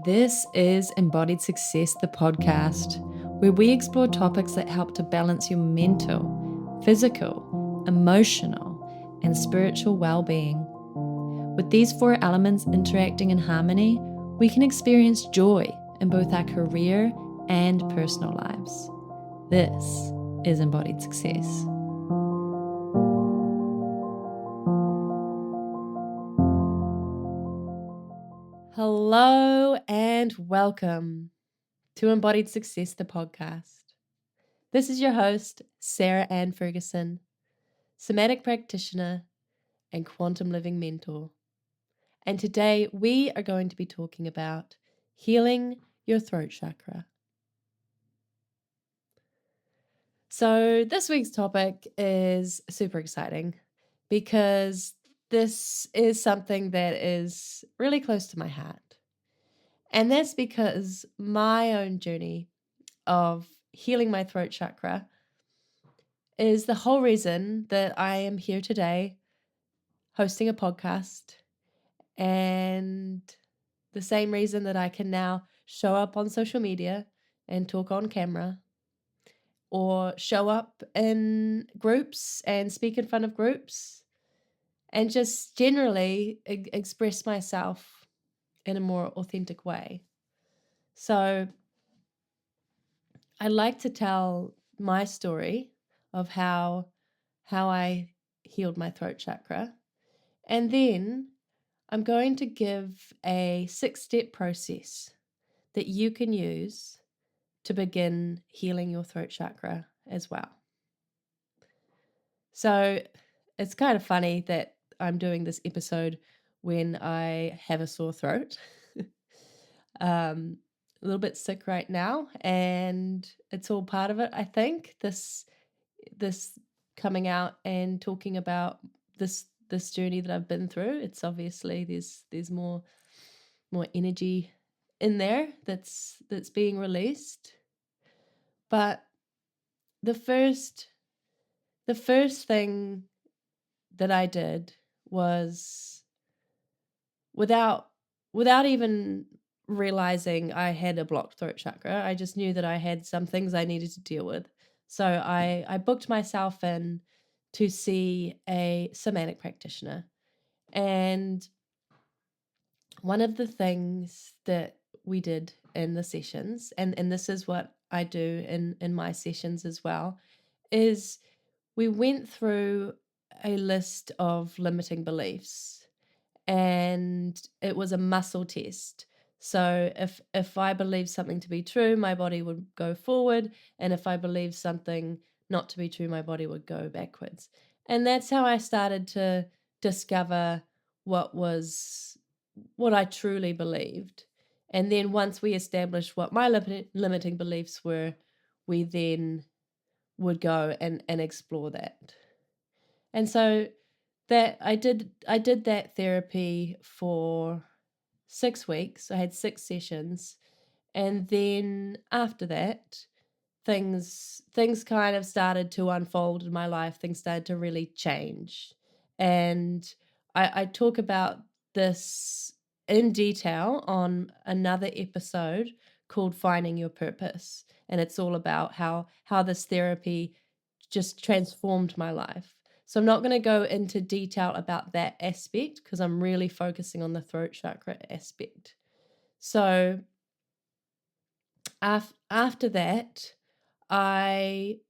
This is Embodied Success, the podcast, where we explore topics that help to balance your mental, physical, emotional, and spiritual well-being. With these four elements interacting in harmony, we can experience joy in both our career and personal lives. This is Embodied Success. Hello and welcome to Embodied Success, the podcast. This is your host, Sarah Ann Ferguson, Somatic Practitioner and Quantum Living Mentor. And today we are going to be talking about healing your throat chakra. So this week's topic is super exciting because this is something that is really close to my heart. And that's because my own journey of healing my throat chakra is the whole reason that I am here today hosting a podcast, and the same reason that I can now show up on social media and talk on camera, or show up in groups and speak in front of groups, and just generally express myself in a more authentic way. So I'd like to tell my story of how I healed my throat chakra. And then I'm going to give a 6-step process that you can use to begin healing your throat chakra as well. So it's kind of funny that I'm doing this episode when I have a sore throat. A little bit sick right now, and it's all part of it, I think. This coming out and talking about this journey that I've been through. It's obviously there's more energy in there that's being released. But the first thing that I did was, without even realizing I had a blocked throat chakra, I just knew that I had some things I needed to deal with. So I booked myself in to see a somatic practitioner. And one of the things that we did in the sessions, and this is what I do in my sessions as well, is we went through a list of limiting beliefs, and it was a muscle test. So if I believe something to be true, my body would go forward, and if I believe something not to be true, my body would go backwards. And that's how I started to discover what I truly believed. And then once we established what my limiting beliefs were, we then would go and explore that. And so that I did that therapy for 6 weeks. I had 6 sessions. And then after that, things kind of started to unfold in my life. Things started to really change. And I talk about this in detail on another episode called Finding Your Purpose. And it's all about how this therapy just transformed my life. So I'm not going to go into detail about that aspect because I'm really focusing on the throat chakra aspect. So after that, I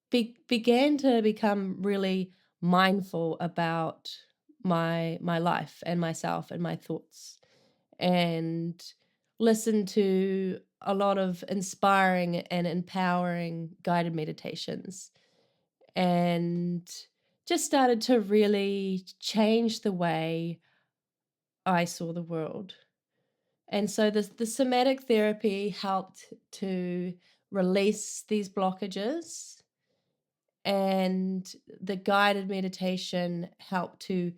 began to become really mindful about my life and myself and my thoughts, and listen to a lot of inspiring and empowering guided meditations, and just started to really change the way I saw the world. And so the somatic therapy helped to release these blockages, and the guided meditation helped to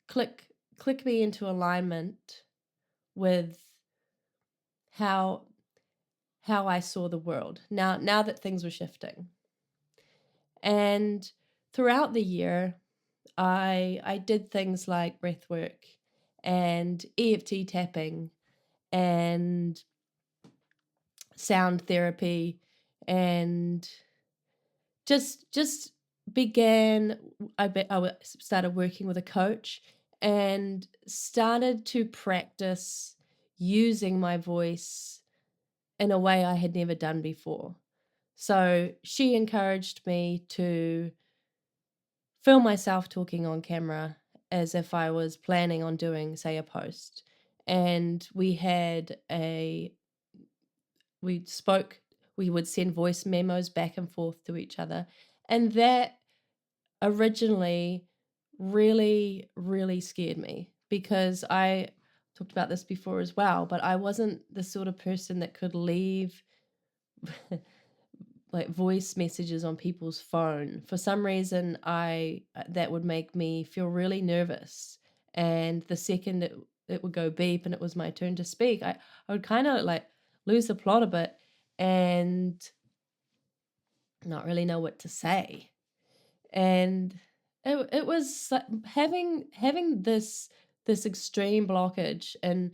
click me into alignment with how I saw the world now that things were shifting. And throughout the year, I did things like breathwork and EFT tapping and sound therapy, and just began. Started working with a coach and started to practice using my voice in a way I had never done before. So she encouraged me to film myself talking on camera as if I was planning on doing, say, a post. And we spoke, we would send voice memos back and forth to each other. And that originally really, really scared me, because I talked about this before as well, but I wasn't the sort of person that could leave like voice messages on people's phone. For some reason, I that would make me feel really nervous. And the second it would go beep and it was my turn to speak, I would kind of like lose the plot a bit and not really know what to say. And it was like having this extreme blockage in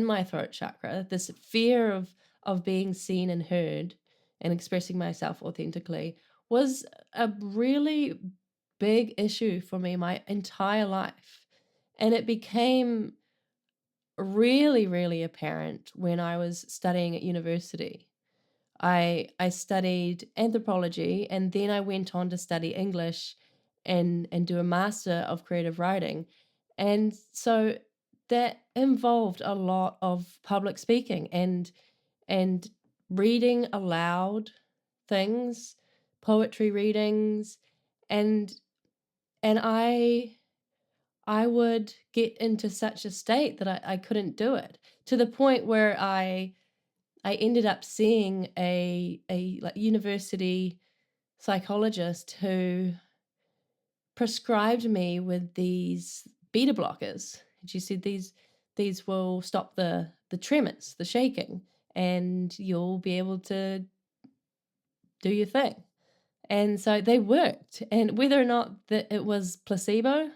my throat chakra, this fear of being seen and heard and expressing myself authentically, was a really big issue for me my entire life. And it became really, really apparent when I was studying at university. I studied anthropology, and then I went on to study English and do a master of creative writing. And so that involved a lot of public speaking and reading aloud things, poetry readings, and and I would get into such a state that I couldn't do it, to the point where I ended up seeing a like university psychologist who prescribed me with these beta blockers. And she said these will stop the tremors, the shaking, and you'll be able to do your thing. And so they worked. And whether or not that it was placebo,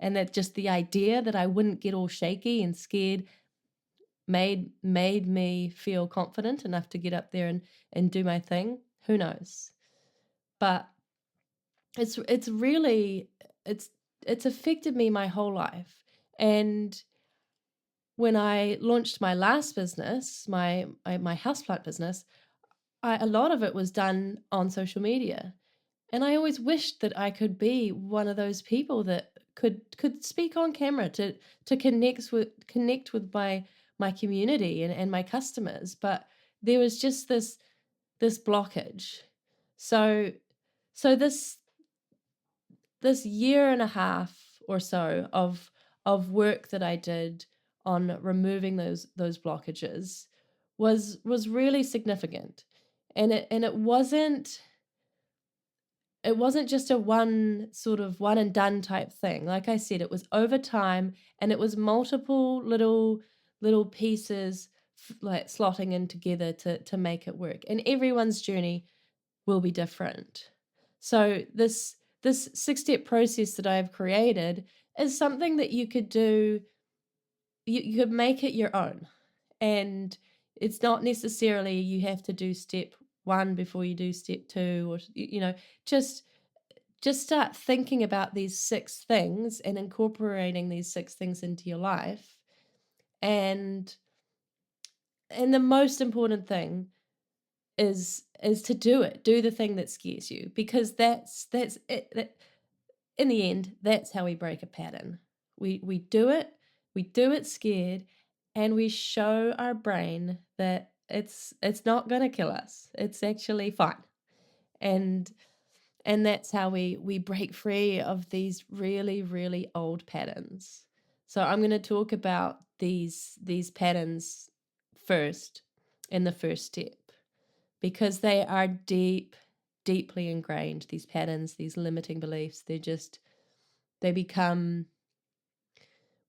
and that just the idea that I wouldn't get all shaky and scared made me feel confident enough to get up there and do my thing, who knows? But it's really it's affected me my whole life. And when I launched my last business, my houseplant business, a lot of it was done on social media. And I always wished that I could be one of those people that could speak on camera to connect with my community and my customers. But there was just this blockage. So so this year and a half or so of work that I did on removing those blockages was really significant. And it wasn't just a one and done type thing. Like I said, it was over time, and it was multiple little pieces like slotting in together to make it work. And everyone's journey will be different. So this 6-step process that I've created is something that you could do. You could make it your own. And it's not necessarily you have to do step 1 before you do step 2, or just start thinking about these 6 things and incorporating these 6 things into your life. And the most important thing is to do the thing that scares you, because that's it. In the end, that's how we break a pattern. We do it scared, and we show our brain that it's not going to kill us. It's actually fine. And that's how we break free of these really, really old patterns. So I'm going to talk about these patterns first in the first step, because they are deeply ingrained. These patterns, these limiting beliefs, they become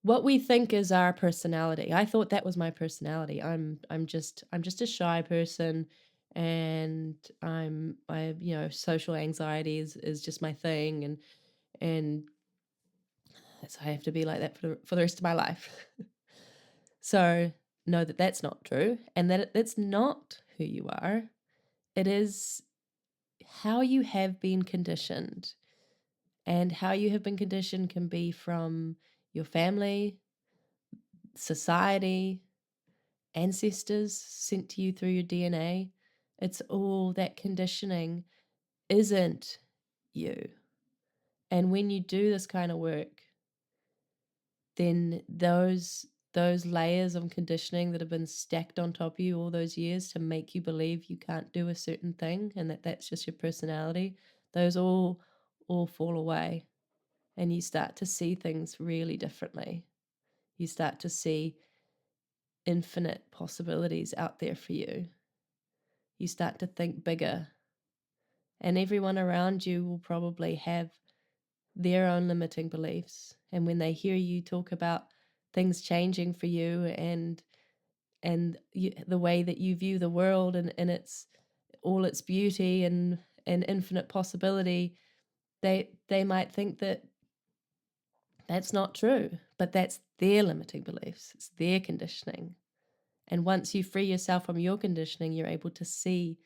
what we think is our personality. I thought that was my personality. I'm just a shy person, and social anxiety is just my thing, and so I have to be like that for the rest of my life. So know that that's not true, and that that's not who you are. It is how you have been conditioned. And how you have been conditioned can be from your family, society, ancestors sent to you through your DNA. It's all that conditioning isn't you. And when you do this kind of work, then those layers of conditioning that have been stacked on top of you all those years to make you believe you can't do a certain thing and that that's just your personality, those all fall away, and you start to see things really differently. You start to see infinite possibilities out there for you. You start to think bigger, and everyone around you will probably have their own limiting beliefs. And when they hear you talk about things changing for you and the way that you view the world and its all its beauty and infinite possibility, they might think that that's not true, but that's their limiting beliefs. It's their conditioning. And once you free yourself from your conditioning, you're able to see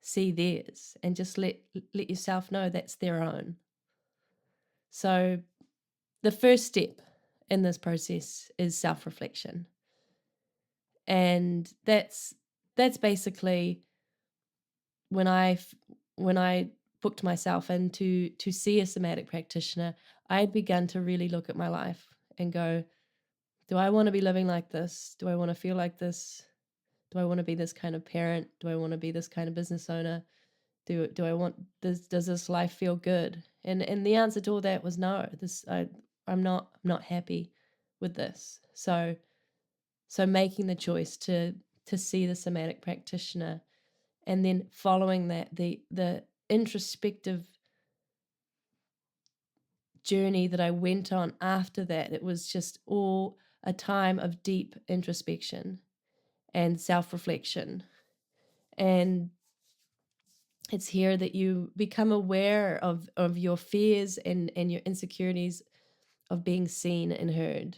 theirs and just let yourself know that's their own. So the first step in this process is self-reflection. And that's basically when I booked myself in to see a somatic practitioner, I had begun to really look at my life and go, do I want to be living like this? Do I want to feel like this? Do I want to be this kind of parent? Do I want to be this kind of business owner? Do I want this? Does this life feel good? And the answer to all that was no. I'm not happy with this. So making the choice to see the somatic practitioner, and then following that, the introspective journey that I went on after that, it was just all a time of deep introspection and self-reflection. And it's here that you become aware of your fears and your insecurities of being seen and heard.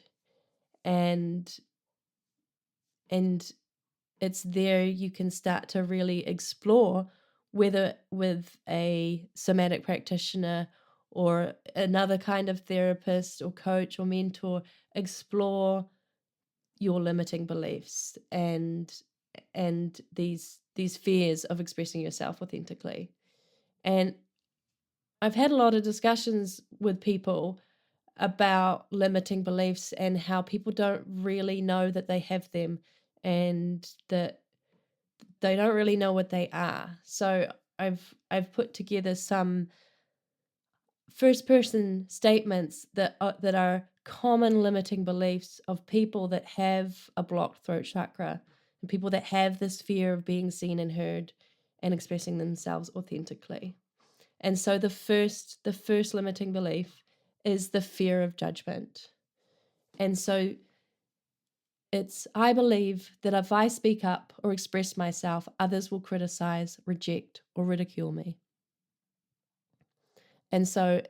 And it's there you can start to really explore whether with a somatic practitioner or another kind of therapist or coach or mentor, explore your limiting beliefs and these fears of expressing yourself authentically. And I've had a lot of discussions with people about limiting beliefs and how people don't really know that they have them and that they don't really know what they are. So I've put together some first person statements that are common limiting beliefs of people that have a blocked throat chakra and people that have this fear of being seen and heard and expressing themselves authentically. And so the first limiting belief is the fear of judgment. And so it's, I believe that if I speak up or express myself, others will criticize, reject, or ridicule me. And so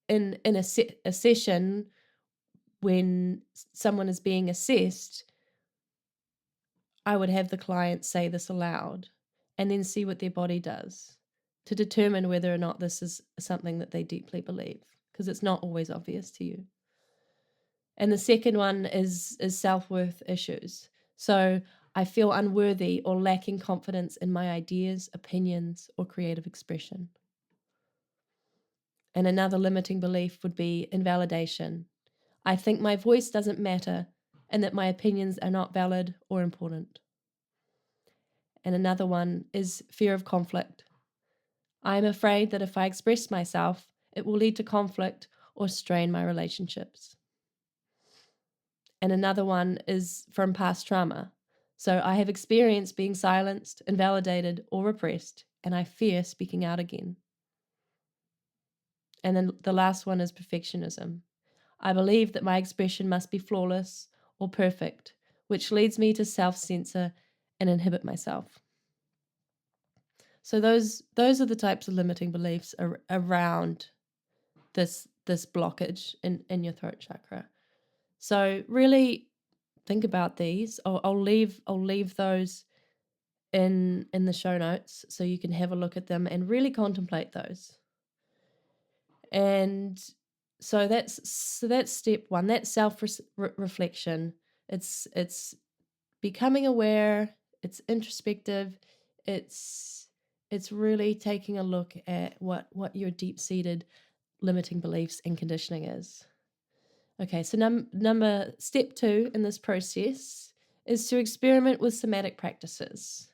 in a session, when someone is being assessed, I would have the client say this aloud and then see what their body does to determine whether or not this is something that they deeply believe, because it's not always obvious to you. And the second one is self-worth issues. So I feel unworthy or lacking confidence in my ideas, opinions, or creative expression. And another limiting belief would be invalidation. I think my voice doesn't matter and that my opinions are not valid or important. And another one is fear of conflict. I am afraid that if I express myself, it will lead to conflict or strain my relationships. And another one is from past trauma. So I have experienced being silenced, invalidated, or repressed, and I fear speaking out again. And then the last one is perfectionism. I believe that my expression must be flawless or perfect, which leads me to self-censor and inhibit myself. So those are the types of limiting beliefs around this blockage in your throat chakra. So really think about these. I'll leave those in the show notes so you can have a look at them and really contemplate those. And so that's step one. That's self-reflection. It's becoming aware, it's introspective, it's really taking a look at what your deep-seated limiting beliefs and conditioning is. Okay, so step 2 in this process is to experiment with somatic practices.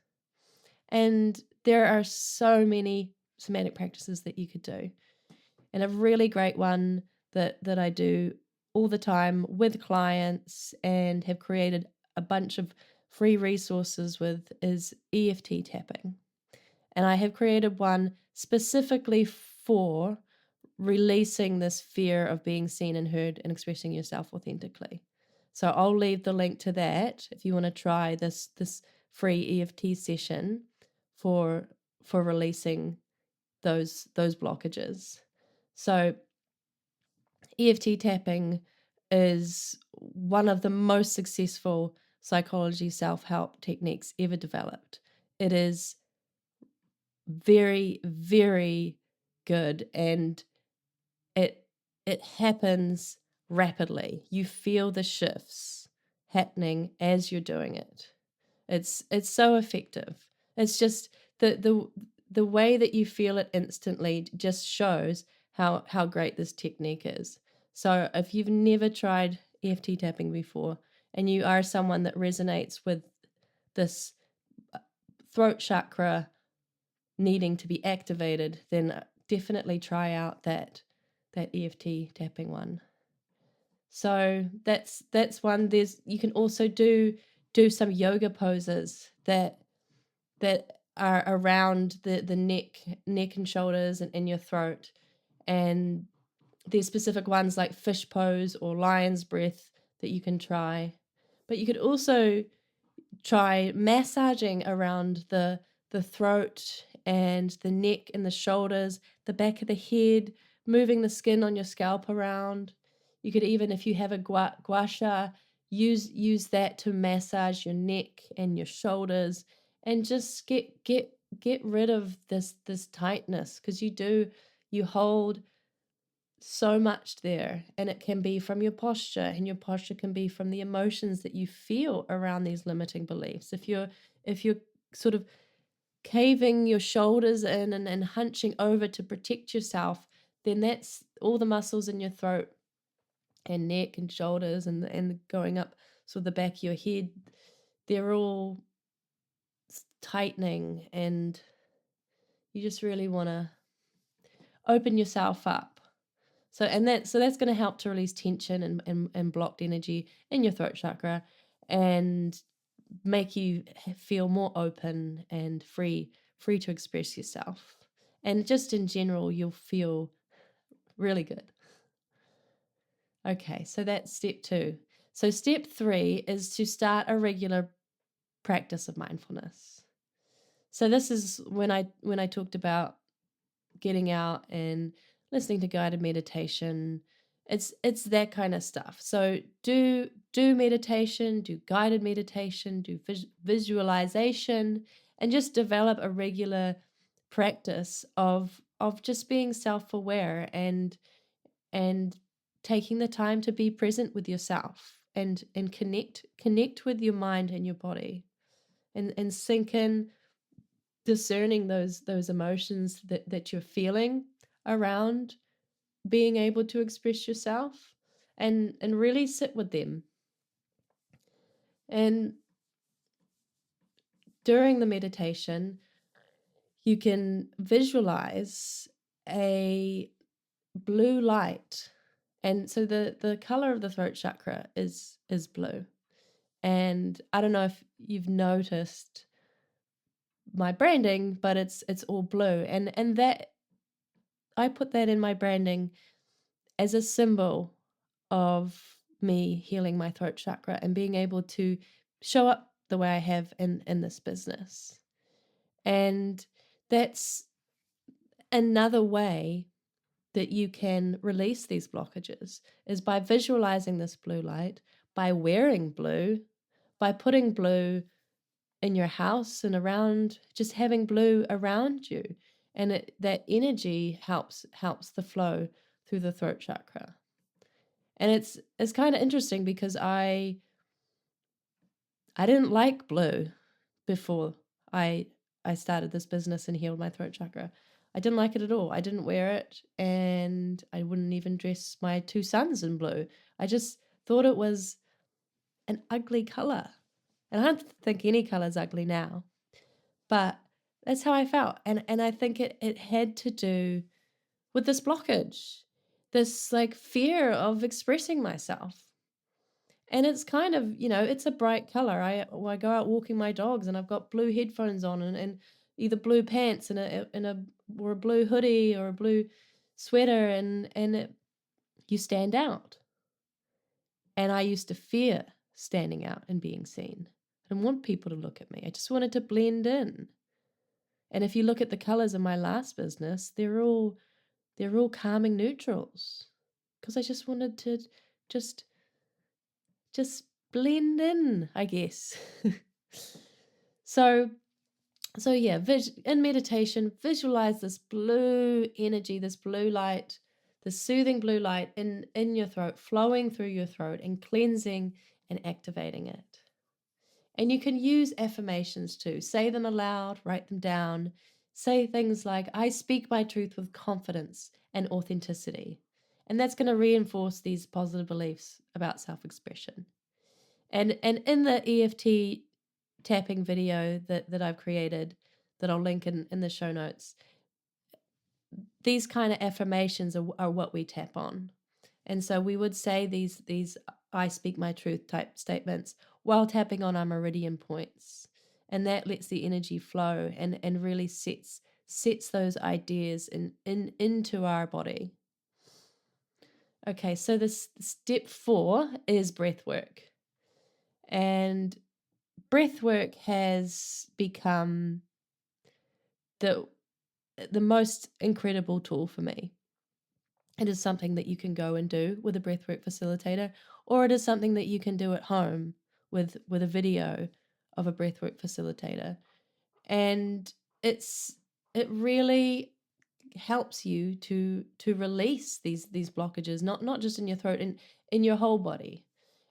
And there are so many somatic practices that you could do. And a really great one that I do all the time with clients and have created a bunch of free resources with is EFT tapping. And I have created one specifically for releasing this fear of being seen and heard and expressing yourself authentically. So I'll leave the link to that if you want to try this free EFT session for releasing those blockages. So EFT tapping is one of the most successful psychology self-help techniques ever developed. It is very, very good, and it happens rapidly. You feel the shifts happening as you're doing it. It's so effective. It's just the way that you feel it instantly just shows how great this technique is. So if you've never tried EFT tapping before and you are someone that resonates with this throat chakra needing to be activated, then definitely try out that EFT tapping one. So that's one. You can also do some yoga poses that are around the neck and shoulders and in your throat. And there's specific ones like fish pose or lion's breath that you can try. But you could also try massaging around the throat and the neck and the shoulders, the back of the head, moving the skin on your scalp around. You could even, if you have a gua sha, use that to massage your neck and your shoulders and just get rid of this tightness, because you hold so much there, and it can be from your posture, and your posture can be from the emotions that you feel around these limiting beliefs. If you're sort of caving your shoulders in and hunching over to protect yourself, then that's all the muscles in your throat and neck and shoulders and going up sort of the back of your head, they're all tightening, and you just really want to open yourself up. So that's going to help to release tension and blocked energy in your throat chakra and make you feel more open and free to express yourself. And just in general, you'll feel really good. Okay, so that's step 2. So step 3 is to start a regular practice of mindfulness. So this is when I talked about getting out and listening to guided meditation. It's that kind of stuff. So do meditation, do guided meditation, do visualization, and just develop a regular practice of just being self-aware and taking the time to be present with yourself and connect with your mind and your body and sink in, discerning those emotions that you're feeling around being able to express yourself, and really sit with them. And during the meditation, you can visualize a blue light. And so the color of the throat chakra is blue. And I don't know if you've noticed my branding, but it's all blue. And that I put that in my branding as a symbol of me healing my throat chakra and being able to show up the way I have in this business. And that's another way that you can release these blockages, is by visualizing this blue light, by wearing blue, by putting blue in your house and around, just having blue around you. And that energy helps the flow through the throat chakra. And it's kind of interesting because I didn't like blue before I started this business and healed my throat chakra. I didn't like it at all. I didn't wear it, and I wouldn't even dress my two sons in blue. I just thought it was an ugly color. And I don't think any color is ugly now, but that's how I felt. And I think it had to do with this blockage, this like fear of expressing myself. And it's kind of, it's a bright color. I go out walking my dogs and I've got blue headphones on and either blue pants and or a blue hoodie or a blue sweater, and you stand out. And I used to fear standing out and being seen. I didn't want people to look at me. I just wanted to blend in. And if you look at the colors in my last business, they're all calming neutrals, because I just wanted to just blend in, I guess. So yeah, in meditation, visualize this blue energy, this blue light, this soothing blue light in your throat, flowing through your throat and cleansing and activating it. And you can use affirmations too. Say them aloud, write them down. Say things like, I speak my truth with confidence and authenticity. And that's going to reinforce these positive beliefs about self-expression. And in the EFT tapping video that I've created, that I'll link in the show notes, these kind of affirmations are what we tap on. And so we would say these I speak my truth type statements while tapping on our meridian points. And that lets the energy flow and really sets those ideas into our body. Okay, so this step 4 is breathwork. And breathwork has become the most incredible tool for me. It is something that you can go and do with a breathwork facilitator, or it is something that you can do at home with a video of a breathwork facilitator. And it really helps you to release these blockages, not just in your throat, in your whole body.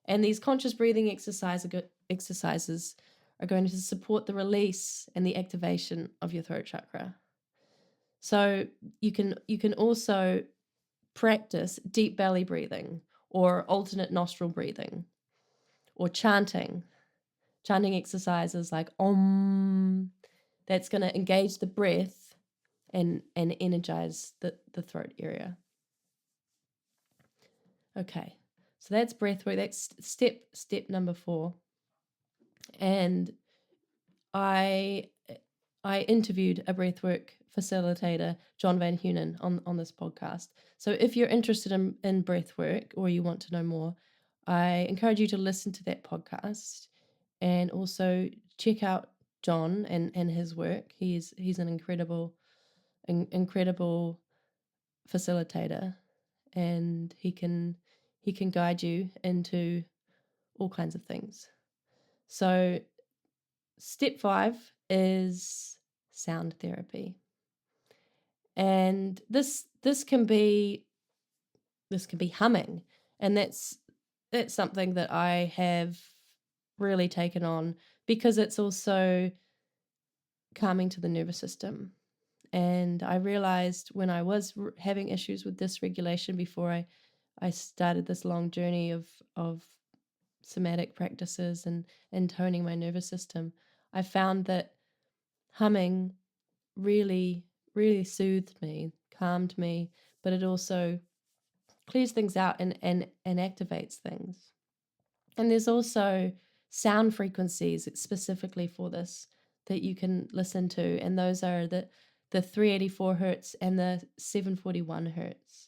And these conscious breathing exercises are going to support the release and the activation of your throat chakra. So you can also practice deep belly breathing or alternate nostril breathing or chanting exercises like Om. That's going to engage the breath and energize the throat area. Okay, so that's breath work. That's step number 4. And I interviewed a breathwork facilitator, John Van Hunen, on this podcast. So if you're interested in breathwork or you want to know more, I encourage you to listen to that podcast and also check out John and his work. He's an incredible facilitator, and he can guide you into all kinds of things. So step 5 is sound therapy. And this can be humming, and that's something that I have really taken on because it's also calming to the nervous system. And I realized when I was having issues with dysregulation before I started this long journey of somatic practices and toning my nervous system, I found that humming really, really soothed me, calmed me, but it also clears things out and activates things. And there's also sound frequencies specifically for this that you can listen to, and those are the 384 hertz and the 741 hertz.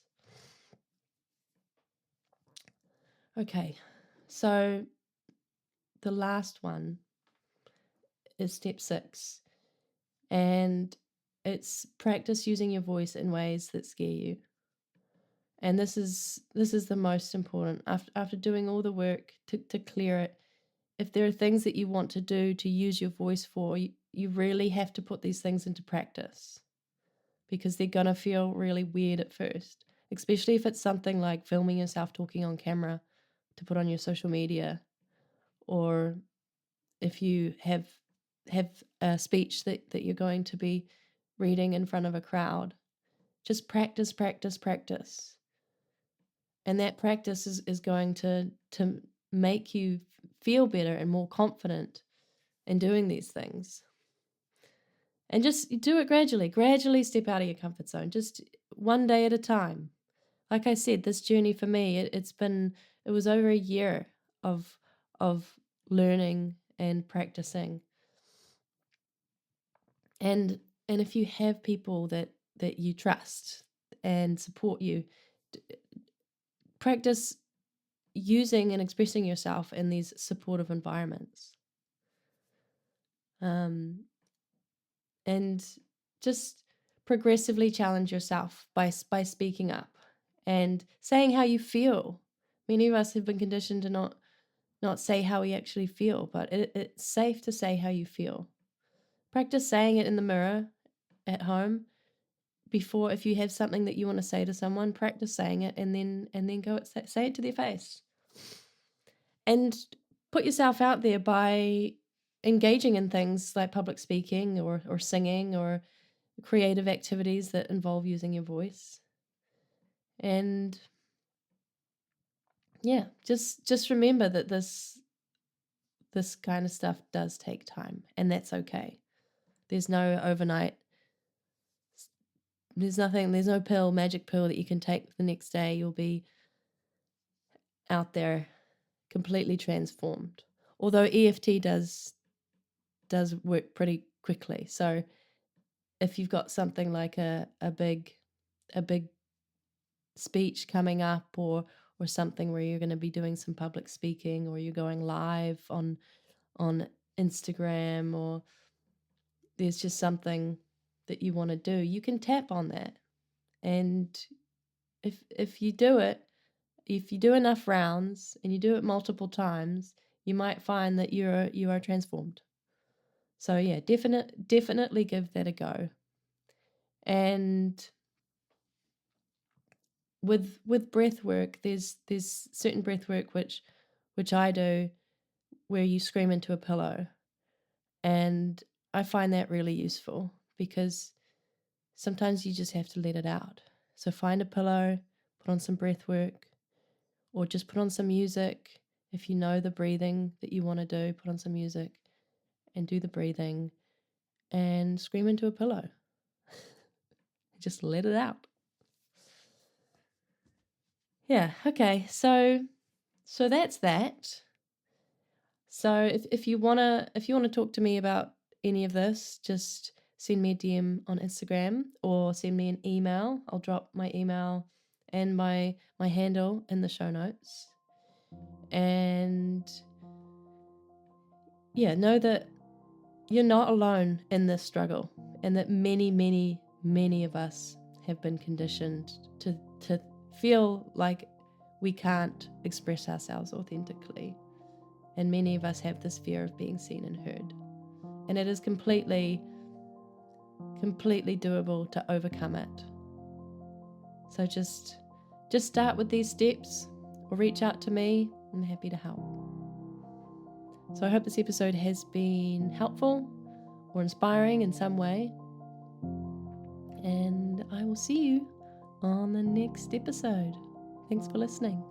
Okay, so the last one is step 6, and it's practice using your voice in ways that scare you. And this is the most important. After doing all the work to clear it, if there are things that you want to do to use your voice for, you really have to put these things into practice, because they're going to feel really weird at first, especially if it's something like filming yourself talking on camera to put on your social media, or if you have a speech that you're going to be reading in front of a crowd. Just practice, practice, practice. And that practice is going to make you feel better and more confident in doing these things. And just do it gradually step out of your comfort zone, just one day at a time. Like I said, this journey for me, it was over a year of learning and practicing. And if you have people that you trust and support you, practice using and expressing yourself in these supportive environments. And just progressively challenge yourself by speaking up and saying how you feel. Many of us have been conditioned to not say how we actually feel, but it's safe to say how you feel. Practice saying it in the mirror at home before. If you have something that you want to say to someone, practice saying it and then go say it to their face. And put yourself out there by engaging in things like public speaking or singing or creative activities that involve using your voice. And yeah, just remember that this kind of stuff does take time, and that's okay. There's no overnight, there's no magic pill that you can take the next day. You'll be out there completely transformed. Although EFT does work pretty quickly. So if you've got something like a big speech coming up, or something where you're going to be doing some public speaking, or you're going live on Instagram, or there's just something that you want to do, you can tap on that. And if you do it, if you do enough rounds and you do it multiple times, you might find that you are transformed. So yeah, definitely give that a go. And with breath work, there's certain breath work which I do where you scream into a pillow. And I find that really useful, because sometimes you just have to let it out. So find a pillow, put on some breath work, or just put on some music. If you know the breathing that you want to do, put on some music and do the breathing and scream into a pillow. Just let it out. Yeah, okay. So that's that. So if you wanna talk to me about any of this, just send me a DM on Instagram or send me an email. I'll drop my email and my handle in the show notes. And yeah, know that you're not alone in this struggle, and that many, many, many of us have been conditioned to feel like we can't express ourselves authentically. And many of us have this fear of being seen and heard. And it is completely doable to overcome it. So just start with these steps, or reach out to me. I'm happy to help. So I hope this episode has been helpful or inspiring in some way. And I will see you on the next episode. Thanks for listening.